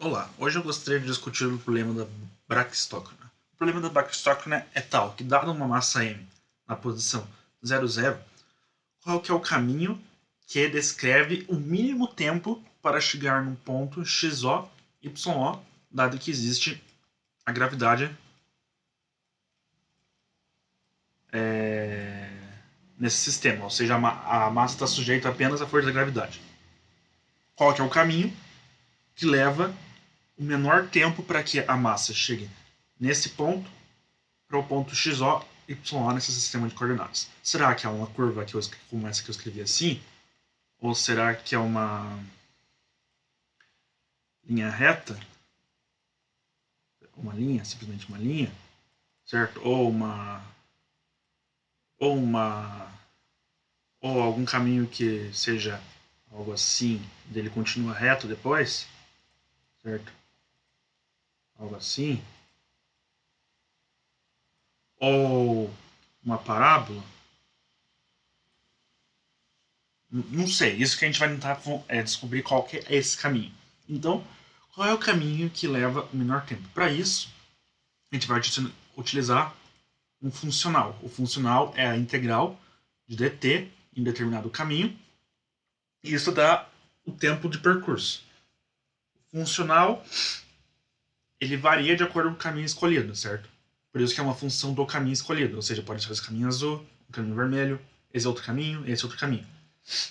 Olá, hoje eu gostaria de discutir o problema da Brachistochrona. O problema da Brachistochrona é tal que, dado uma massa m na posição 00, qual que é o caminho que descreve o mínimo tempo para chegar num ponto XO, YO, dado que existe a gravidade nesse sistema, ou seja, a massa está sujeita apenas à força da gravidade. Qual que é o caminho que leva o menor tempo para que a massa chegue nesse ponto para o ponto XO e YO nesse sistema de coordenadas? Será que é uma curva como essa que eu escrevi assim? Ou será que é uma linha reta? Uma linha, simplesmente uma linha, certo? Ou algum caminho que seja algo assim, dele continua reto depois, certo? Algo assim. Ou uma parábola. Não sei, isso que a gente vai tentar descobrir qual que é esse caminho. Então, qual é o caminho que leva o menor tempo? Para isso, a gente vai utilizar um funcional. O funcional é a integral de dt em determinado caminho, e isso dá o tempo de percurso. O funcional ele varia de acordo com o caminho escolhido, certo? Por isso que é uma função do caminho escolhido, ou seja, pode ser esse caminho azul, o caminho vermelho, esse outro caminho, esse outro caminho.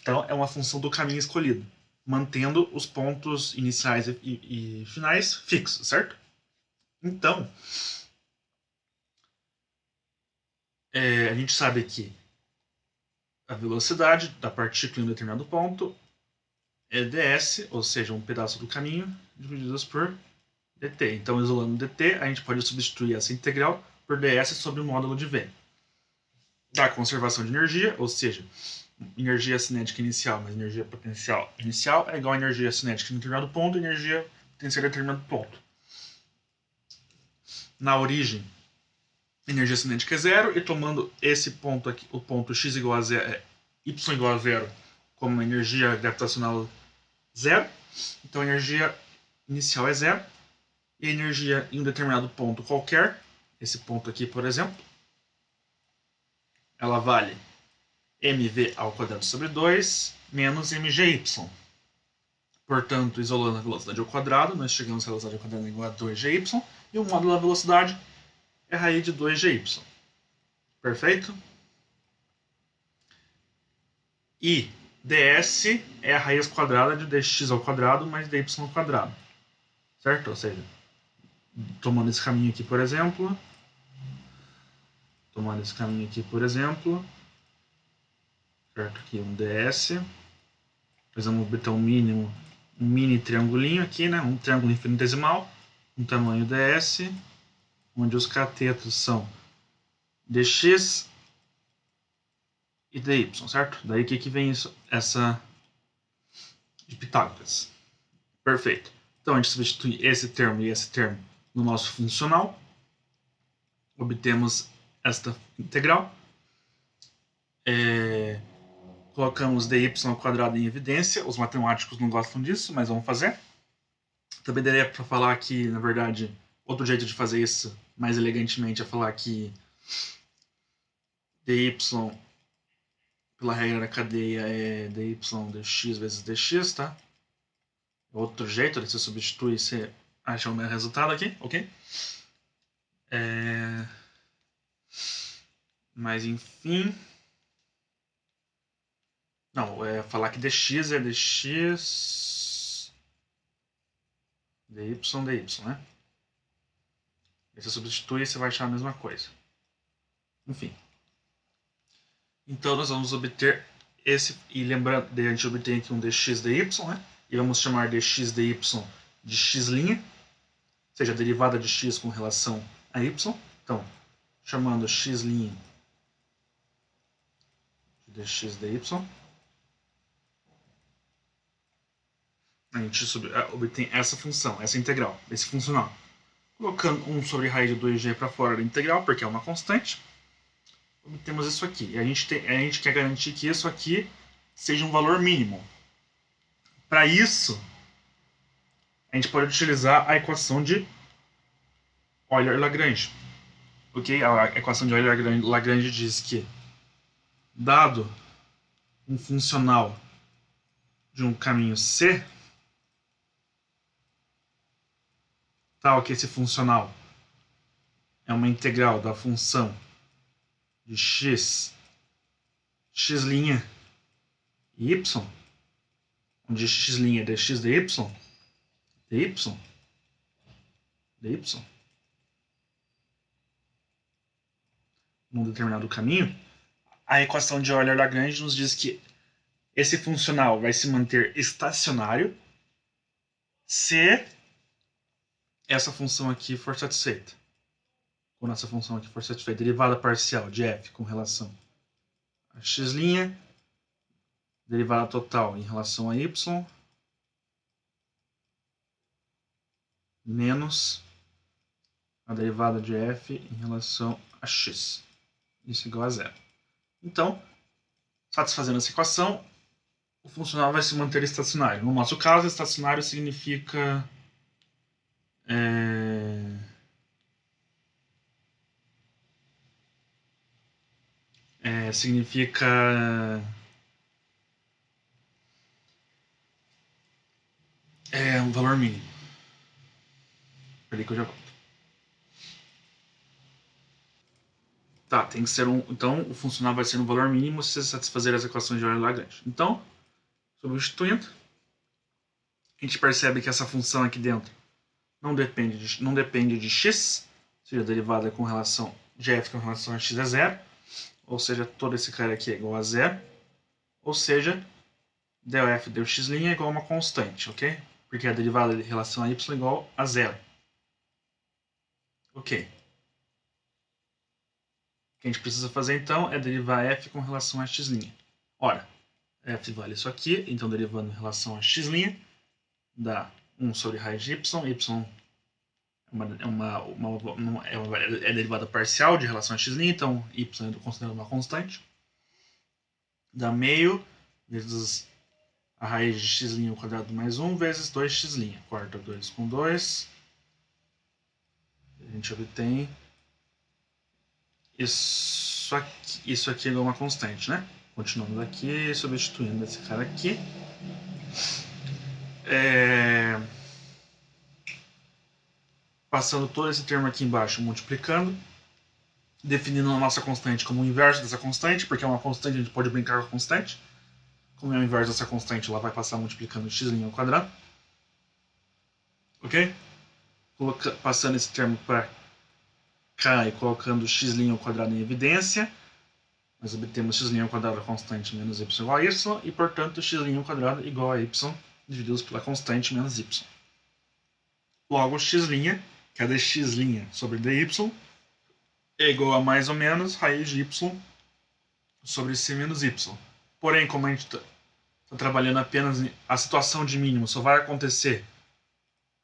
Então, é uma função do caminho escolhido, mantendo os pontos iniciais e finais fixos, certo? Então, a gente sabe que a velocidade da partícula em um determinado ponto é ds, ou seja, um pedaço do caminho, divididos por dt. Então, isolando dt, a gente pode substituir essa integral por ds sobre o módulo de v. Da conservação de energia, ou seja, energia cinética inicial mais energia potencial inicial é igual a energia cinética em determinado ponto e energia potencial em determinado ponto. Na origem, energia cinética é zero, e tomando esse ponto aqui, o ponto x igual a zero, y igual a zero, como energia gravitacional zero, então a energia inicial é zero, e a energia em um determinado ponto qualquer, esse ponto aqui, por exemplo, ela vale mv ao quadrado sobre 2 menos mgy. Portanto, isolando a velocidade ao quadrado, nós chegamos a velocidade ao quadrado igual a 2gy, e o módulo da velocidade é a raiz de 2gy. Perfeito? E ds é a raiz quadrada de dx ao quadrado mais dy ao quadrado. Certo? Ou seja, tomando esse caminho aqui, por exemplo, certo? Aqui um ds, nós vamos obter um mini triangulinho aqui, né? Um triângulo infinitesimal, um tamanho ds, onde os catetos são dx e dy, certo? Daí o que vem isso? Essa de Pitágoras. Perfeito. Então a gente substitui esse termo e esse termo no nosso funcional, obtemos esta integral, colocamos dy ao quadrado em evidência. Os matemáticos não gostam disso, mas vamos fazer. Também daria para falar que, na verdade, outro jeito de fazer isso mais elegantemente é falar que dy pela regra da cadeia é dy dx vezes dx, tá? Outro jeito, você substitui e você acha o meu resultado aqui, ok? Mas enfim. Não, falar que dx é dx dy, né? Aí você substitui e você vai achar a mesma coisa. Enfim. Então nós vamos obter esse, e lembrando, a gente obtém aqui um dx dy, né? E vamos chamar dx dy de x', ou seja, a derivada de x com relação a y. Então, chamando x' de dx dy, a gente obtém essa função, essa integral, esse funcional. Colocando 1 sobre raiz de 2g para fora da integral, porque é uma constante, obtemos isso aqui. E a gente quer garantir que isso aqui seja um valor mínimo. Para isso, a gente pode utilizar a equação de Euler-Lagrange. Ok? A equação de Euler-Lagrange diz que, dado um funcional de um caminho C, tal que esse funcional é uma integral da função de x, x' e y, onde x' é dx dy, num determinado caminho, a equação de Euler-Lagrange nos diz que esse funcional vai se manter estacionário se essa função aqui for satisfeita. Quando essa função aqui for satisfeita, derivada parcial de f com relação a x', derivada total em relação a y, menos a derivada de f em relação a x. Isso é igual a zero. Então, satisfazendo essa equação, o funcional vai se manter estacionário. No nosso caso, estacionário significa um valor mínimo. Peraí que eu já volto. Tá, tem que ser um. Então, o funcional vai ser um valor mínimo se satisfazer as equações de Euler-Lagrange. Então, substituindo, a gente percebe que essa função aqui dentro não depende de x, ou seja, a derivada com relação de f com relação a x é zero, ou seja, todo esse cara aqui é igual a zero, ou seja, del f del x' é igual a uma constante, ok? Porque a derivada em relação a y é igual a zero. Ok. O que a gente precisa fazer então é derivar f com relação a x'. Ora, f vale isso aqui, então derivando em relação a x' dá 1 sobre raiz de y é derivada parcial de relação a x', então y é considerado uma constante. Dá meio vezes a raiz de x' ao quadrado mais 1 vezes 2x'. Corta 2 com 2. A gente obtém isso aqui é uma constante, né? Continuando aqui, substituindo esse cara aqui. Passando todo esse termo aqui embaixo, multiplicando. Definindo a nossa constante como o inverso dessa constante, porque é uma constante, a gente pode brincar com a constante. Como é o inverso dessa constante, ela vai passar multiplicando x' ao quadrado. Ok? Passando esse termo para cá e colocando x' ao quadrado em evidência, nós obtemos x' ao quadrado constante menos y igual a y, e portanto x' ao quadrado igual a y divididos pela constante menos y. Logo, x', que é dx' sobre dy, é igual a mais ou menos raiz de y sobre c menos y. Porém, como a gente está trabalhando apenas em a situação de mínimo, só vai acontecer,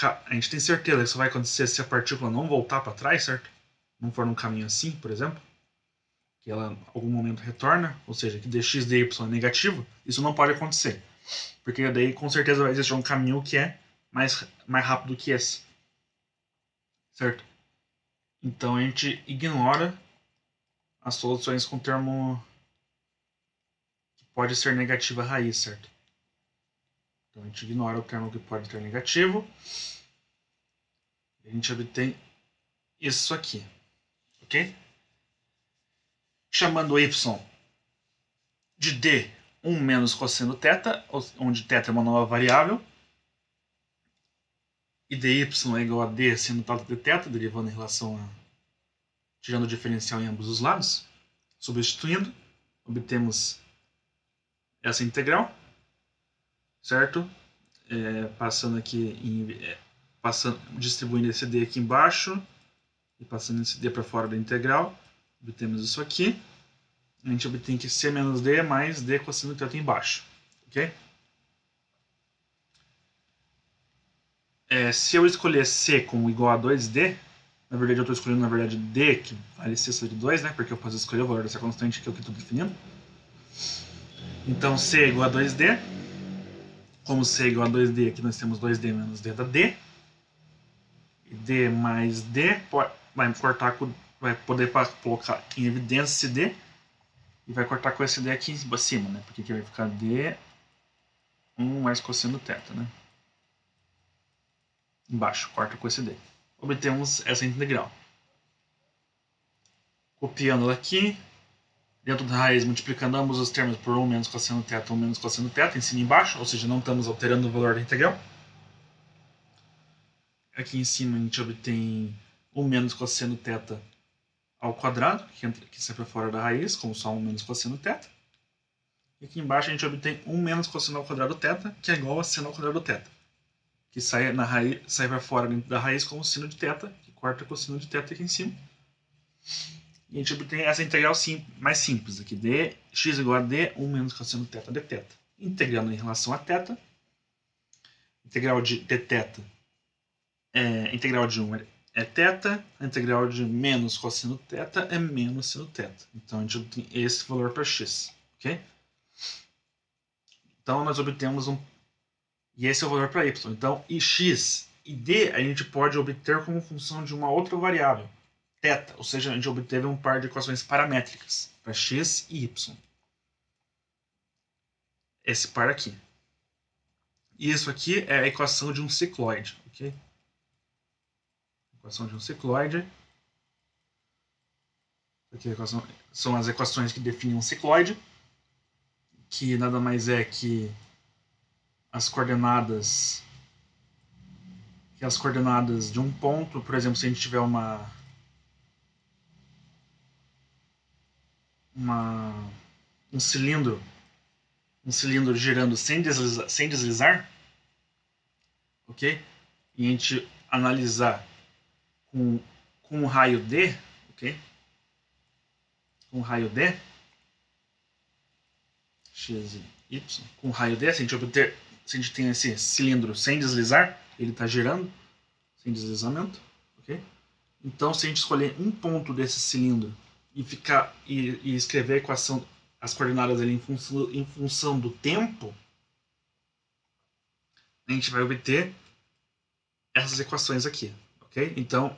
a gente tem certeza que só vai acontecer se a partícula não voltar para trás, certo? Não for num caminho assim, por exemplo, que ela em algum momento retorna, ou seja, que dx dy é negativo, isso não pode acontecer. Porque daí com certeza vai existir um caminho que é mais rápido que esse. Certo? Então a gente ignora as soluções com termo que pode ser negativo a raiz, certo? Então a gente ignora o termo que pode ter negativo. E a gente obtém isso aqui. Ok? Chamando y de d1 menos cosseno θ, onde θ é uma nova variável. E dy é igual a d seno θ de θ, derivando em relação a... tirando o diferencial em ambos os lados. Substituindo, obtemos essa integral, certo? Passando aqui, distribuindo esse d aqui embaixo e passando esse d para fora da integral, obtemos isso aqui. A gente obtém que c menos d é mais d cosseno θ embaixo, ok? Se eu escolher c como igual a 2d, na verdade eu estou escolhendo na verdade d que vale c sobre 2, né? Porque eu posso escolher o valor dessa constante que é o que eu estou definindo. Então c é igual a 2d. Como C é igual a 2D, aqui nós temos 2D menos D da D. E D mais D vai cortar com, vai poder colocar em evidência esse D. E vai cortar com esse D aqui em cima, né? Porque aqui vai ficar D 1 mais cosseno θ, né? Embaixo, corta com esse D. Obtemos essa integral. Copiando ela aqui, dentro da raiz, multiplicando ambos os termos por 1 menos cosseno θ, 1 menos cosseno θ, em cima e embaixo, ou seja, não estamos alterando o valor da integral. Aqui em cima a gente obtém 1 menos cosseno θ ao quadrado, que sai para fora da raiz, como só 1 menos cosseno θ. E aqui embaixo a gente obtém 1 menos cosseno ao quadrado θ, que é igual a seno ao quadrado θ, que sai para fora dentro da raiz como sino de θ, que corta com o sino de θ aqui em cima. E a gente obtém essa integral mais simples aqui, x igual a d, 1 menos cosseno θ dθ. Integrando em relação a θ, integral de dθ, integral de 1 é θ, a integral de menos cosseno θ é menos seno θ. Então a gente obtém esse valor para x, ok? Então nós obtemos e esse é o valor para y. Então, e x e d a gente pode obter como função de uma outra variável, θ, ou seja, a gente obteve um par de equações paramétricas para x e y. Esse par aqui. E isso aqui é a equação de um cicloide, ok? Equação de um cicloide. Aqui são as equações que definem um cicloide, que nada mais é que as coordenadas de um ponto. Por exemplo, se a gente tiver um cilindro girando sem deslizar, ok? E a gente analisar com um raio D, ok? Com um raio D, x e y, com um raio D, se a gente tem esse cilindro sem deslizar, ele está girando sem deslizamento, ok? Então, se a gente escolher um ponto desse cilindro e escrever a equação, as coordenadas ali em função do tempo, a gente vai obter essas equações aqui, ok? Então,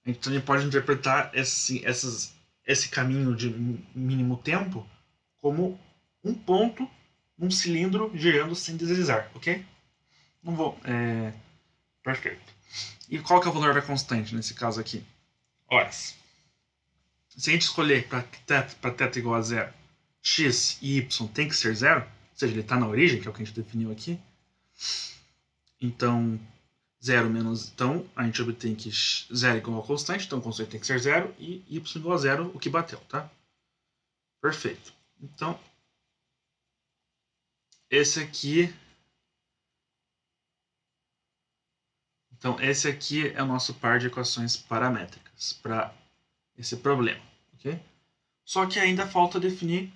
a gente também pode interpretar esse caminho de mínimo tempo como um ponto num cilindro girando sem deslizar, ok? Não vou... perfeito. E qual que é o valor da constante nesse caso aqui? Horas. Se a gente escolher para θ igual a zero, x e y tem que ser zero, ou seja, ele está na origem, que é o que a gente definiu aqui. Então, 0 menos... Então, a gente obtém que 0 é igual a constante, então a constante tem que ser 0, e y igual a 0, o que bateu, tá? Perfeito. Então, esse aqui é o nosso par de equações paramétricas para esse problema, ok? Só que ainda falta definir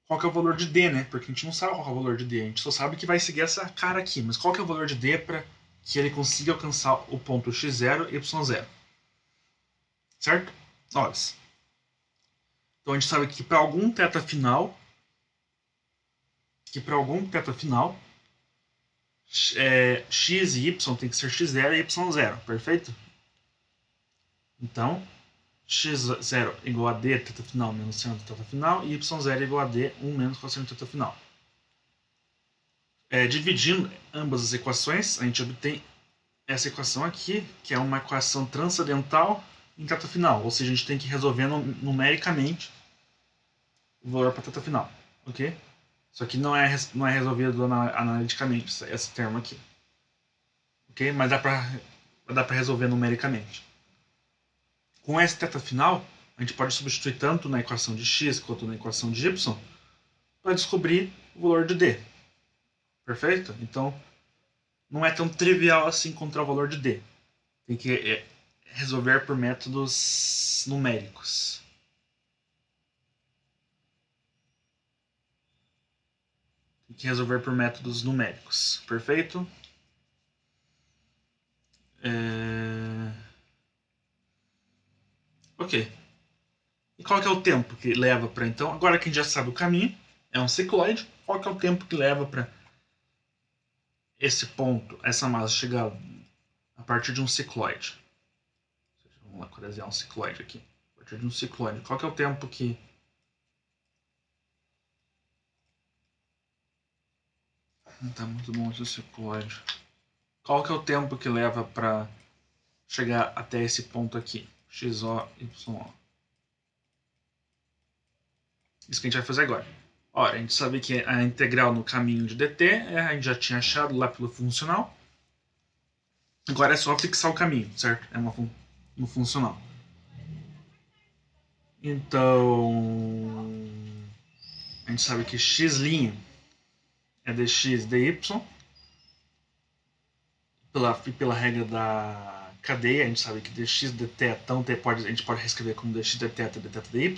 qual que é o valor de D, né? Porque a gente não sabe qual é o valor de D, a gente só sabe que vai seguir essa cara aqui, mas qual que é o valor de D para que ele consiga alcançar o ponto x0 e y0? Certo? Olha. Então a gente sabe que para algum θ final, x e y tem que ser x0 e y0, perfeito? Então, x0 igual a d θ final menos seno θ final e y0 igual a d 1 menos cosseno θ final. Dividindo ambas as equações, a gente obtém essa equação aqui, que é uma equação transcendental em θ final, ou seja, a gente tem que resolver numericamente o valor para θ final, ok? Isso aqui não é resolvido analiticamente, esse termo aqui, ok? Mas dá para resolver numericamente. Com esse θ final, a gente pode substituir tanto na equação de x quanto na equação de y para descobrir o valor de d. Perfeito? Então, não é tão trivial assim encontrar o valor de d. Tem que resolver por métodos numéricos. Perfeito? Ok. E qual que é o tempo que leva para então? Agora que a gente já sabe o caminho, é um cicloide. Qual que é o tempo que leva para esse ponto, essa massa chegar a partir de um cicloide. Vamos lá, desenhar um cicloide aqui. A partir de um cicloide. Qual que é o tempo que... Não tá muito bom esse cicloide. Qual que é o tempo que leva para chegar até esse ponto aqui? XO, YO. Isso que a gente vai fazer agora. Ora, a gente sabe que a integral no caminho de dt, a gente já tinha achado lá pelo funcional. Agora é só fixar o caminho, certo? É no funcional. Então, a gente sabe que x' é dx dy. Pela regra da cadeia, a gente sabe que dx dθ, a gente pode reescrever como dx dθ dy.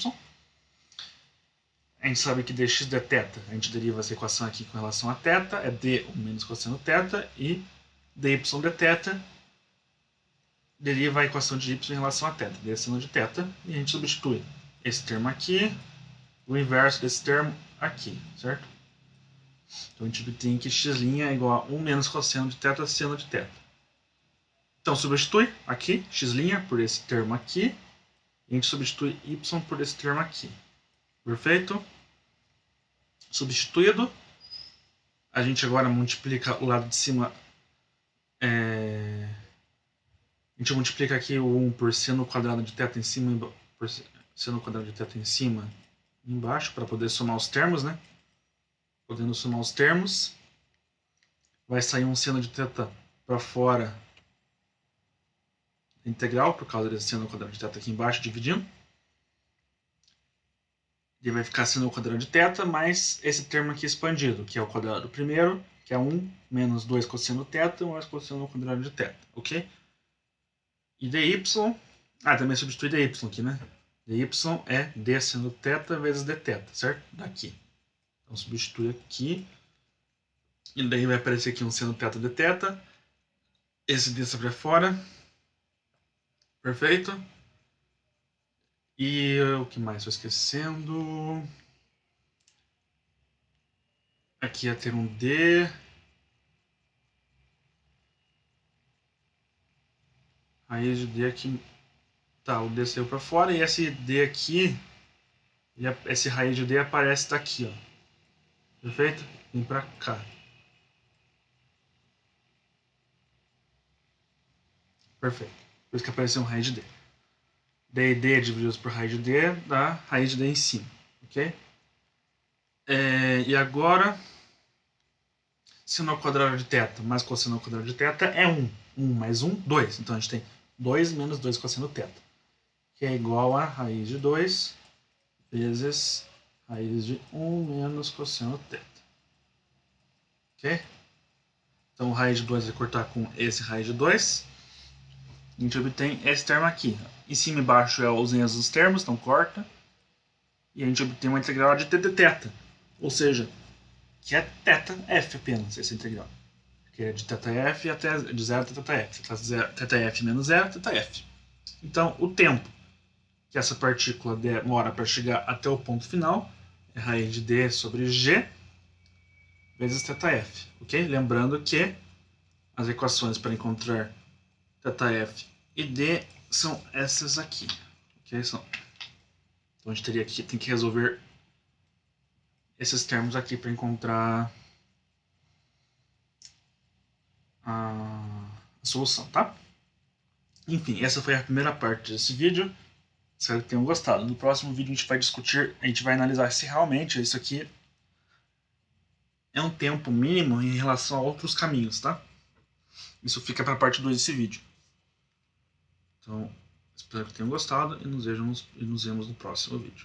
A gente sabe que dx dθ, a gente deriva essa equação aqui com relação a θ, é d menos cosseno θ, e dy dθ deriva a equação de y em relação a θ, d seno de θ, e a gente substitui esse termo aqui, o inverso desse termo aqui, certo? Então a gente obtém que x' é igual a 1 menos cosseno de θ seno de θ. Então substitui aqui x' por esse termo aqui, e a gente substitui y por esse termo aqui. Perfeito? Substituído, a gente agora multiplica o lado de cima. A gente multiplica aqui o 1 por seno quadrado de θ em cima, por seno quadrado de θ em cima e embaixo, para poder somar os termos, né? Podendo somar os termos, vai sair um seno de θ para fora da integral, por causa desse seno quadrado de θ aqui embaixo, dividindo. E vai ficar seno ao quadrado de θ mais esse termo aqui expandido, que é o quadrado primeiro, que é 1 menos 2 cosseno θ mais cosseno ao quadrado de θ, ok? E dy... também substitui dy aqui, né? dy é d seno θ vezes dθ, certo? Daqui. Então substitui aqui. E daí vai aparecer aqui um seno θ dθ. Esse d sai para fora. Perfeito? E o que mais? Estou esquecendo. Aqui ia ter um D. Raiz de D aqui. Tá, o D saiu para fora. E esse D aqui. Esse raiz de D aparece daqui, ó. Perfeito? Vem para cá. Perfeito. Por isso que apareceu um raiz de D. D e D divididos por raiz de D dá raiz de D em cima. Ok? E agora, seno ao quadrado de θ mais cosseno ao quadrado de θ é 1. 1 mais 1, 2. Então a gente tem 2 menos 2 cosseno θ, que é igual a raiz de 2 vezes raiz de 1 menos cosseno θ. Ok? Então raiz de 2 vai cortar com esse raiz de 2. A gente obtém esse termo aqui. Em cima e embaixo é os mesmos termos, então corta. E a gente obtém uma integral de t de θ. Ou seja, que é θf apenas, essa integral. Que é de θf até de 0 até θf. θf menos 0, θf. Então, o tempo que essa partícula demora para chegar até o ponto final é raiz de d sobre g vezes θf. Ok? Lembrando que as equações para encontrar θf e d são essas aqui. Ok? Então a gente tem que resolver esses termos aqui para encontrar a solução, tá? Enfim, essa foi a primeira parte desse vídeo. Espero que tenham gostado. No próximo vídeo a gente vai analisar se realmente isso aqui é um tempo mínimo em relação a outros caminhos, tá? Isso fica para a parte 2 desse vídeo. Então, espero que tenham gostado e nos vemos no próximo vídeo.